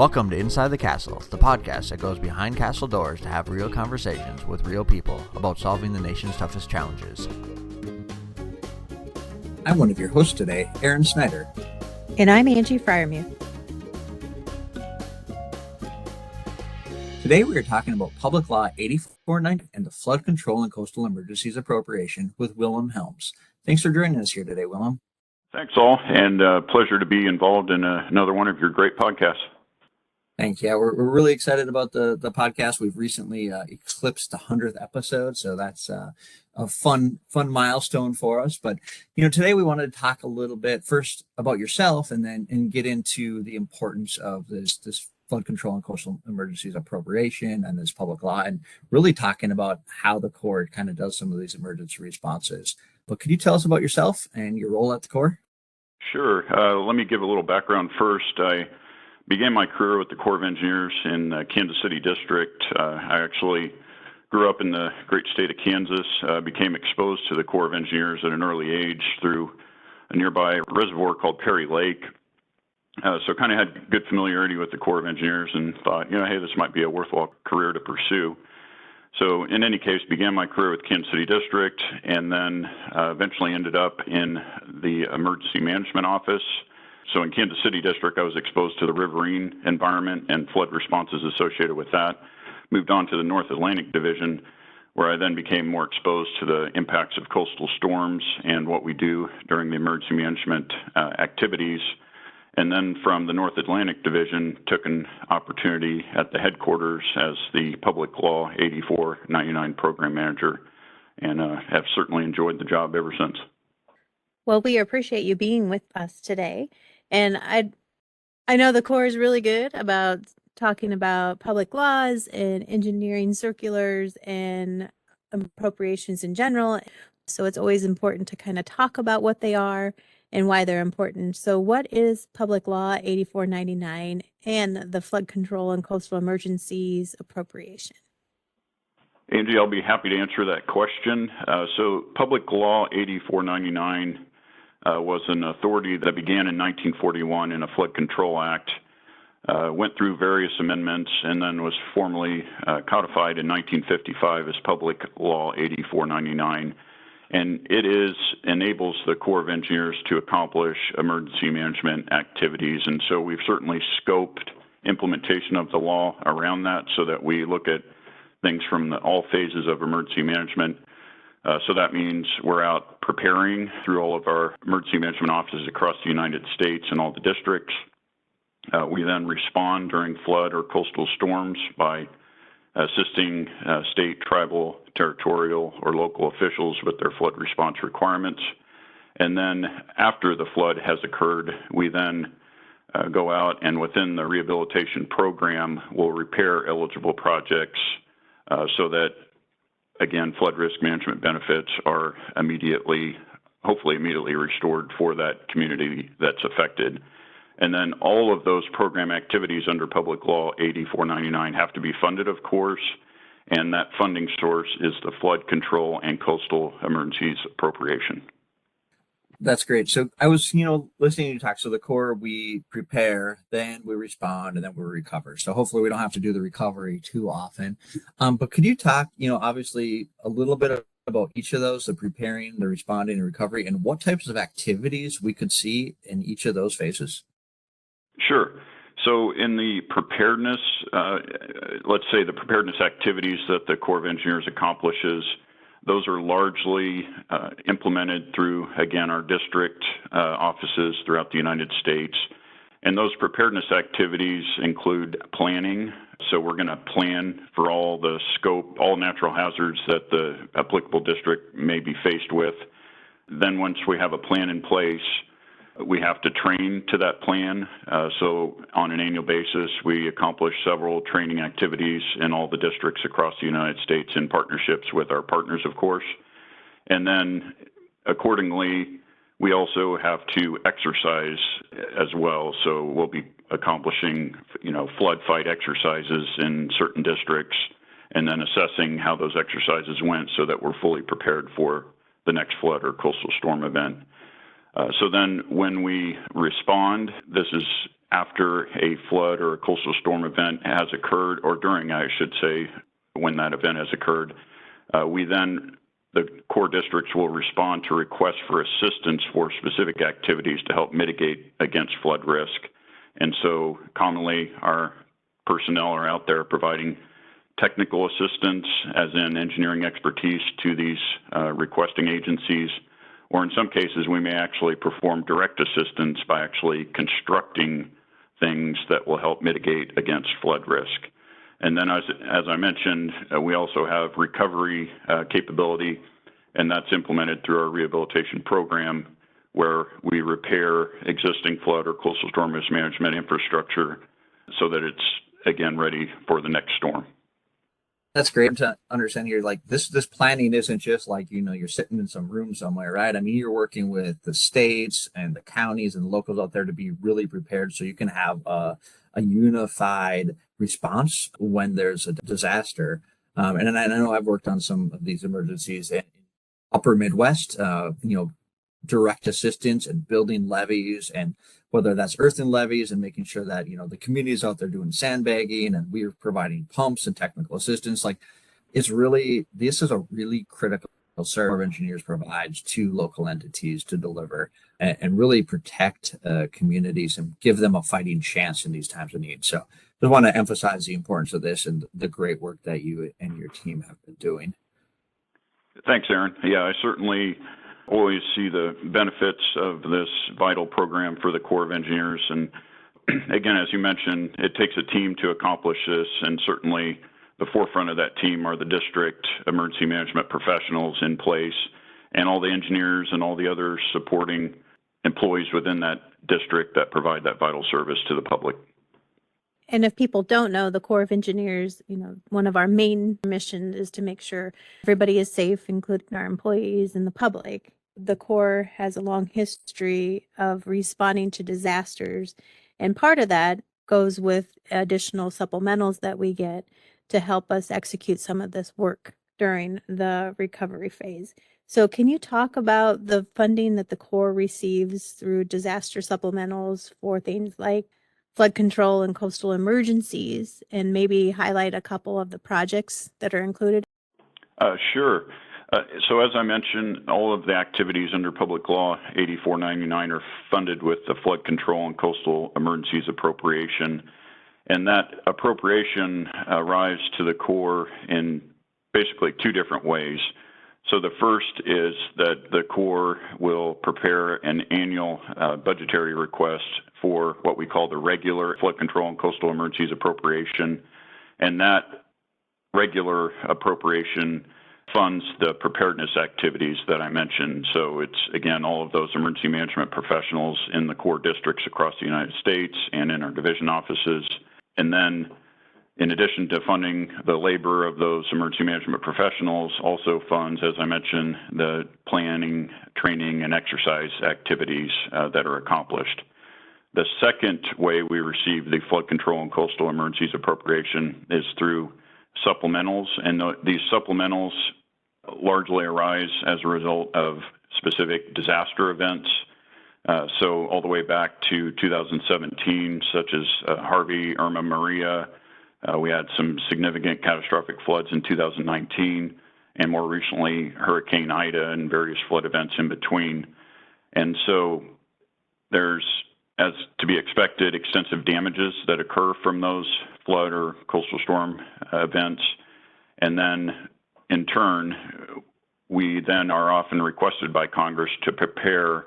Welcome to Inside the Castle, the podcast that goes behind castle doors to have real conversations with real people about solving the nation's toughest challenges. I'm one of your hosts today, Aaron Snyder. And I'm Angie Fryermuth. Today we are talking about Public Law 8490 and the Flood Control and Coastal Emergencies Appropriation with Willem Helms. Thanks for joining us here today, Willem. Thanks, all, and pleasure to be involved in another one of your great podcasts. Thanks. Yeah, we're really excited about the podcast. We've recently eclipsed the 100th episode, so that's a fun milestone for us. But today we wanted to talk a little bit first about yourself, and get into the importance of this flood control and coastal emergencies appropriation and this public law, and really talking about how the Corps kind of does some of these emergency responses. But could you tell us about yourself and your role at the Corps? Sure. Let me give a little background first. I began my career with the Corps of Engineers in Kansas City District. I actually grew up in the great state of Kansas, became exposed to the Corps of Engineers at an early age through a nearby reservoir called Perry Lake. So kind of had good familiarity with the Corps of Engineers and thought, hey, this might be a worthwhile career to pursue. So in any case, began my career with Kansas City District, and then eventually ended up in the Emergency Management Office. So in Kansas City District, I was exposed to the riverine environment and flood responses associated with that. Moved on to the North Atlantic Division, where I then became more exposed to the impacts of coastal storms and what we do during the emergency management activities. And then from the North Atlantic Division, took an opportunity at the headquarters as the Public Law 8499 Program Manager, and have certainly enjoyed the job ever since. Well, we appreciate you being with us today. And I know the Corps is really good about talking about public laws and engineering circulars and appropriations in general. So it's always important to kind of talk about what they are and why they're important. So what is Public Law 8499 and the Flood Control and Coastal Emergencies Appropriation? Angie, I'll be happy to answer that question. So Public Law 8499 was an authority that began in 1941 in a Flood Control Act, went through various amendments, and then was formally codified in 1955 as Public Law 8499. And it enables the Corps of Engineers to accomplish emergency management activities. And so we've certainly scoped implementation of the law around that so that we look at things from all phases of emergency management. So that means we're out preparing through all of our emergency management offices across the United States and all the districts. We then respond during flood or coastal storms by assisting state, tribal, territorial, or local officials with their flood response requirements. And then after the flood has occurred, we then go out and within the rehabilitation program will repair eligible projects so that, again, flood risk management benefits are hopefully immediately restored for that community that's affected. And then all of those program activities under Public Law 8499 have to be funded, of course, and that funding source is the Flood Control and Coastal Emergencies Appropriation. That's great. So I was, listening to you talk. So the Corps, we prepare, then we respond, and then we recover. So hopefully we don't have to do the recovery too often. But could you talk, obviously a little bit about each of those, the preparing, the responding, and recovery, and what types of activities we could see in each of those phases? Sure. So in the preparedness, let's say the preparedness activities that the Corps of Engineers accomplishes, those are largely implemented through, again, our district offices throughout the United States. And those preparedness activities include planning. So we're going to plan for all the scope, all natural hazards that the applicable district may be faced with. Then once we have a plan in place, we have to train to that plan. So on an annual basis, we accomplish several training activities in all the districts across the United States in partnerships with our partners, of course. And then accordingly, we also have to exercise as well. So we'll be accomplishing, flood fight exercises in certain districts and then assessing how those exercises went so that we're fully prepared for the next flood or coastal storm event. So then when we respond, this is after a flood or a coastal storm event has occurred, or during, I should say, when that event has occurred, the core districts will respond to requests for assistance for specific activities to help mitigate against flood risk. And so commonly our personnel are out there providing technical assistance, as in engineering expertise, to these requesting agencies, or in some cases we may actually perform direct assistance by actually constructing things that will help mitigate against flood risk. And then as I mentioned, we also have recovery capability, and that's implemented through our rehabilitation program, where we repair existing flood or coastal storm risk management infrastructure so that it's, again, ready for the next storm. That's great to understand here. Like this planning isn't just like, you're sitting in some room somewhere, right? I mean, you're working with the states and the counties and the locals out there to be really prepared so you can have a unified response when there's a disaster. And I know I've worked on some of these emergencies in upper Midwest, direct assistance and building levees, and whether that's earthen levees and making sure that, the community's out there doing sandbagging and we're providing pumps and technical assistance. Like this is a really critical service our engineers provides to local entities to deliver and really protect communities and give them a fighting chance in these times of need. So just want to emphasize the importance of this and the great work that you and your team have been doing. Thanks, Aaron. Yeah, I certainly always see the benefits of this vital program for the Corps of Engineers. And again, as you mentioned, it takes a team to accomplish this, and certainly the forefront of that team are the district emergency management professionals in place and all the engineers and all the other supporting employees within that district that provide that vital service to the public. And if people don't know, the Corps of Engineers, one of our main missions is to make sure everybody is safe, including our employees and the public. The Corps has a long history of responding to disasters, and part of that goes with additional supplementals that we get to help us execute some of this work during the recovery phase. So can you talk about the funding that the Corps receives through disaster supplementals for things like flood control and coastal emergencies, and maybe highlight a couple of the projects that are included? Sure. So as I mentioned, all of the activities under Public Law 8499 are funded with the Flood Control and Coastal Emergencies Appropriation. And that appropriation arrives to the Corps in basically two different ways. So the first is that the Corps will prepare an annual budgetary request for what we call the regular Flood Control and Coastal Emergencies Appropriation. And that regular appropriation funds the preparedness activities that I mentioned. So it's, again, all of those emergency management professionals in the Corps districts across the United States and in our division offices. And then, in addition to funding the labor of those emergency management professionals, also funds, as I mentioned, the planning, training, and exercise activities that are accomplished. The second way we receive the Flood Control and Coastal Emergencies Appropriation is through supplementals, and these supplementals largely arise as a result of specific disaster events. So all the way back to 2017, such as Harvey, Irma, Maria. We had some significant catastrophic floods in 2019, and more recently, Hurricane Ida and various flood events in between. And so there's, as to be expected, extensive damages that occur from those flood or coastal storm events. And then, in turn, we then are often requested by Congress to prepare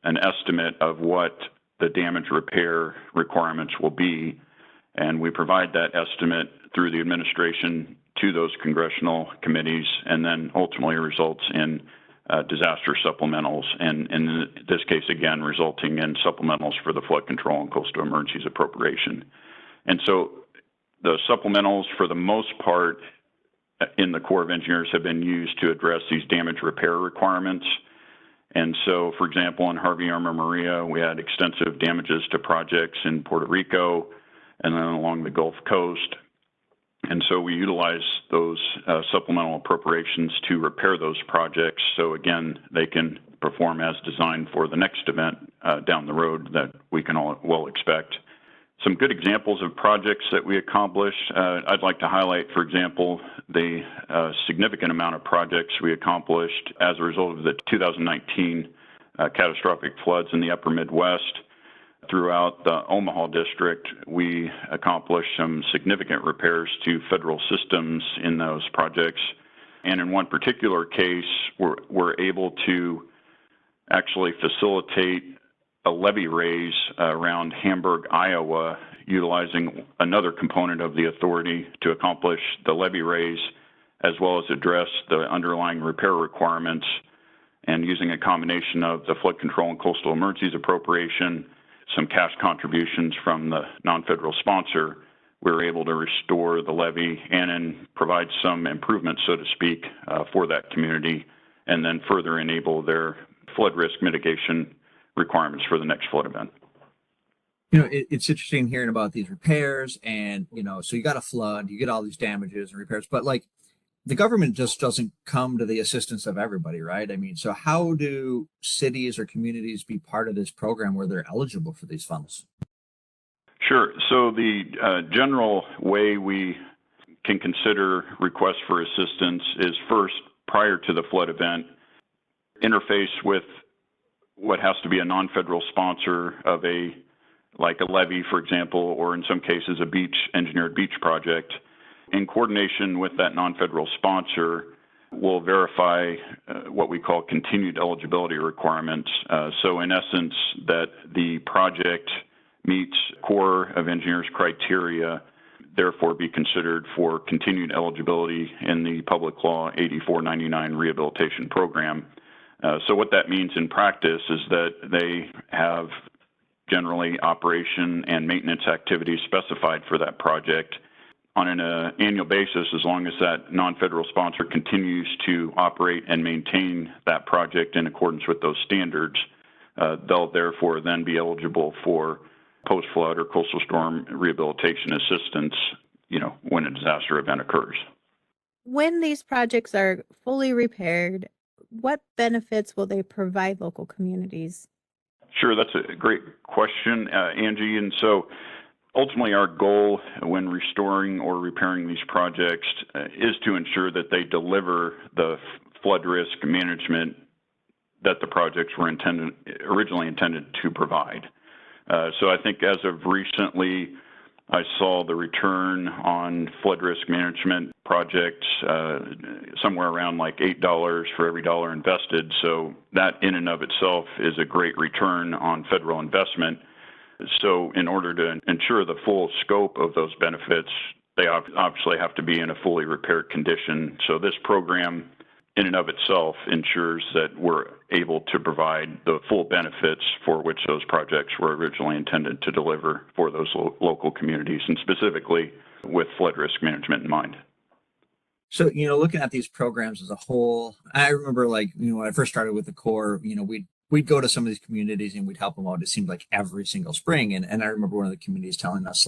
an estimate of what the damage repair requirements will be. And we provide that estimate through the administration to those congressional committees, and then ultimately results in disaster supplementals, and in this case, again, resulting in supplementals for the Flood Control and Coastal Emergencies Appropriation. And so the supplementals, for the most part, in the Corps of Engineers have been used to address these damage repair requirements. And so, for example, in Harvey, Irma, Maria, we had extensive damages to projects in Puerto Rico and then along the Gulf Coast. And so we utilize those supplemental appropriations to repair those projects. So again, they can perform as designed for the next event down the road that we can all well expect. Some good examples of projects that we accomplished. I'd like to highlight, for example, the significant amount of projects we accomplished as a result of the 2019 catastrophic floods in the upper Midwest. Throughout the Omaha district, we accomplished some significant repairs to federal systems in those projects. And in one particular case, we're able to actually facilitate a levee raise around Hamburg, Iowa, utilizing another component of the authority to accomplish the levee raise, as well as address the underlying repair requirements. And using a combination of the Flood Control and Coastal Emergencies Appropriation, some cash contributions from the non-federal sponsor, we were able to restore the levee and then provide some improvements, so to speak, for that community, and then further enable their flood risk mitigation requirements for the next flood event. It's interesting hearing about these repairs, and so you got a flood, you get all these damages and repairs, but like the government just doesn't come to the assistance of everybody, right? I mean, so how do cities or communities be part of this program where they're eligible for these funds? Sure. So the general way we can consider requests for assistance is first, prior to the flood event, interface with what has to be a non-federal sponsor of like a levee, for example, or in some cases a engineered beach project. In coordination with that non-federal sponsor, we'll verify what we call continued eligibility requirements. So in essence, that the project meets Corps of Engineers criteria, therefore be considered for continued eligibility in the Public Law 8499 Rehabilitation Program. So what that means in practice is that they have generally operation and maintenance activities specified for that project on an annual basis. As long as that non-federal sponsor continues to operate and maintain that project in accordance with those standards, they'll therefore then be eligible for post-flood or coastal storm rehabilitation assistance, when a disaster event occurs. When these projects are fully repaired, what benefits will they provide local communities? Sure, that's a great question, Angie. And so ultimately our goal when restoring or repairing these projects is to ensure that they deliver the flood risk management that the projects were originally intended to provide. So I think as of recently, I saw the return on flood risk management projects somewhere around like $8 for every dollar invested. So that in and of itself is a great return on federal investment. So in order to ensure the full scope of those benefits, they obviously have to be in a fully repaired condition. So this program in and of itself ensures that we're able to provide the full benefits for which those projects were originally intended to deliver for those local communities, and specifically with flood risk management in mind. So, looking at these programs as a whole, I remember when I first started with the Corps, we'd go to some of these communities and we'd help them out. It seemed like every single spring. And I remember one of the communities telling us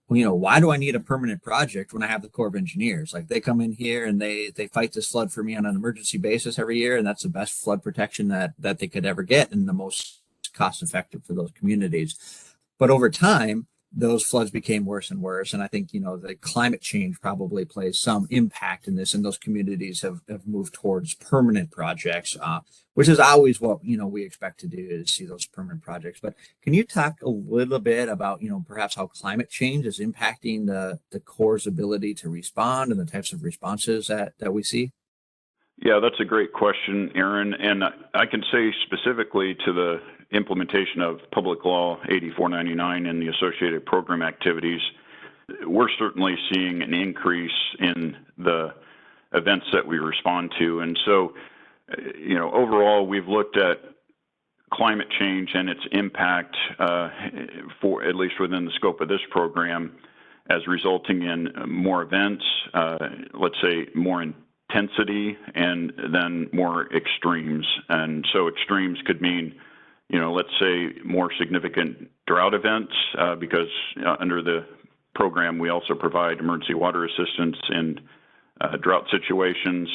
why do I need a permanent project when I have the Corps of Engineers? Like they come in here and they fight this flood for me on an emergency basis every year. And that's the best flood protection that they could ever get and the most cost effective for those communities. But over time, those floods became worse and worse. And I think, the climate change probably plays some impact in this. And those communities have moved towards permanent projects, which is always what, we expect to do, is see those permanent projects. But can you talk a little bit about, perhaps how climate change is impacting the Corps' ability to respond and the types of responses that we see? Yeah, that's a great question, Aaron. And I can say specifically to the implementation of Public Law 8499 and the associated program activities, we're certainly seeing an increase in the events that we respond to. And so, overall, we've looked at climate change and its impact for at least within the scope of this program as resulting in more events, let's say more intensity, and then more extremes. And so extremes could mean, let's say more significant drought events, because under the program, we also provide emergency water assistance in drought situations,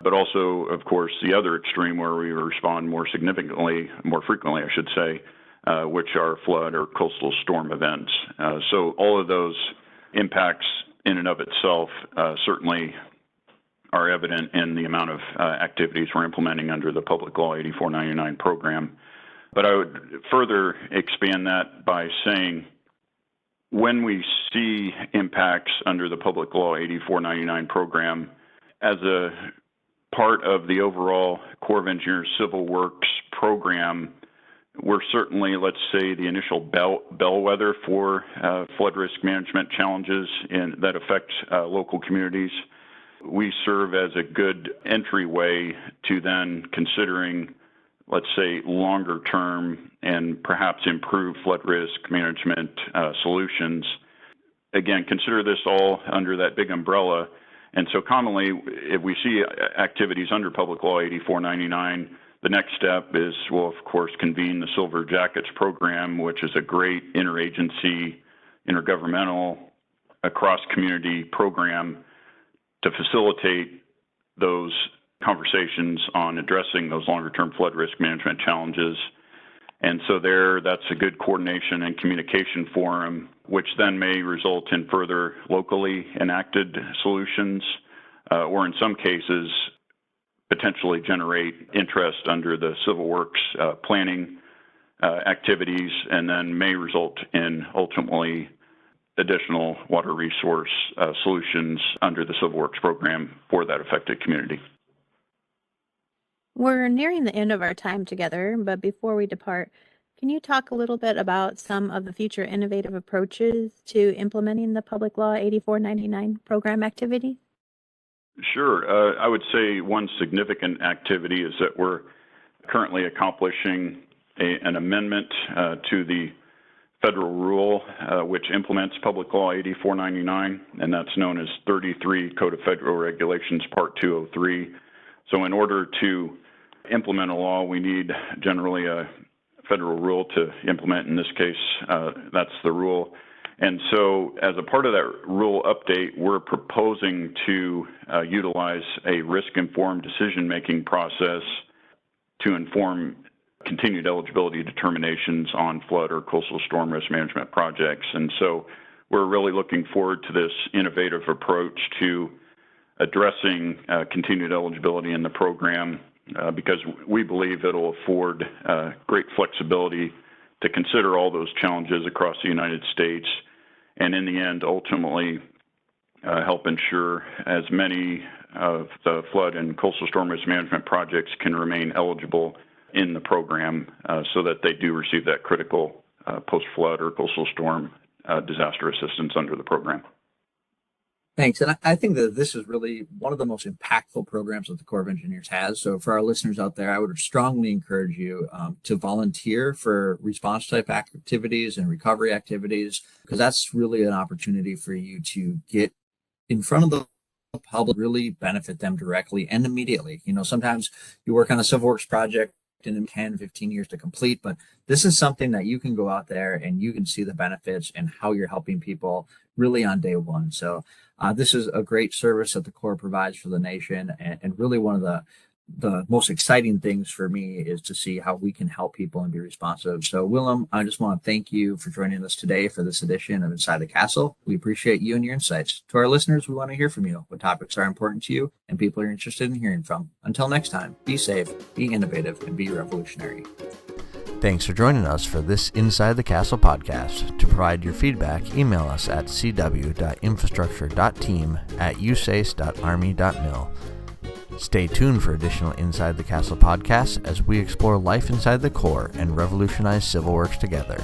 but also, of course, the other extreme where we respond more frequently, I should say, which are flood or coastal storm events. So all of those impacts in and of itself certainly are evident in the amount of activities we're implementing under the Public Law 8499 program. But I would further expand that by saying when we see impacts under the Public Law 8499 program as a part of the overall Corps of Engineers Civil Works program, we're certainly, let's say, the initial bellwether for flood risk management challenges that affect local communities. We serve as a good entryway to then considering, let's say, longer term and perhaps improved flood risk management solutions. Again, consider this all under that big umbrella. And so commonly, if we see activities under Public Law 8499, the next step is we'll, of course, convene the Silver Jackets program, which is a great interagency, intergovernmental, across-community program to facilitate those conversations on addressing those longer-term flood risk management challenges. And so that's a good coordination and communication forum, which then may result in further locally enacted solutions, or in some cases, potentially generate interest under the Civil Works planning activities, and then may result in ultimately additional water resource solutions under the Civil Works program for that affected community. We're nearing the end of our time together, but before we depart, can you talk a little bit about some of the future innovative approaches to implementing the Public Law 8499 program activity? Sure. I would say one significant activity is that we're currently accomplishing an amendment to the federal rule which implements Public Law 8499, and that's known as 33 Code of Federal Regulations Part 203. So in order to implement a law, we need generally a federal rule to implement. In this case, that's the rule. And so as a part of that rule update, we're proposing to utilize a risk-informed decision-making process to inform continued eligibility determinations on flood or coastal storm risk management projects. And so we're really looking forward to this innovative approach to addressing continued eligibility in the program because we believe it'll afford great flexibility to consider all those challenges across the United States, and in the end, ultimately help ensure as many of the flood and coastal storm risk management projects can remain eligible in the program so that they do receive that critical post-flood or coastal storm disaster assistance under the program. Thanks. And I think that this is really one of the most impactful programs that the Corps of Engineers has. So for our listeners out there, I would strongly encourage you to volunteer for response type activities and recovery activities, because that's really an opportunity for you to get in front of the public, really benefit them directly and immediately. You know, sometimes you work on a civil works project in 10, 15 years to complete, but this is something that you can go out there and you can see the benefits and how you're helping people really on day one. So this is a great service that the Corps provides for the nation, and really one of the most exciting things for me is to see how we can help people and be responsive. So Willem, I just want to thank you for joining us today for this edition of Inside the Castle. We appreciate you and your insights. To our listeners, we want to hear from you. What topics are important to you and people are interested in hearing from? Until next time, be safe, be innovative, and be revolutionary. Thanks for joining us for this Inside the Castle podcast. To provide your feedback, email us at cw.infrastructure.team@usace.army.mil. Stay tuned for additional Inside the Castle podcasts as we explore life inside the Corps and revolutionize civil works together.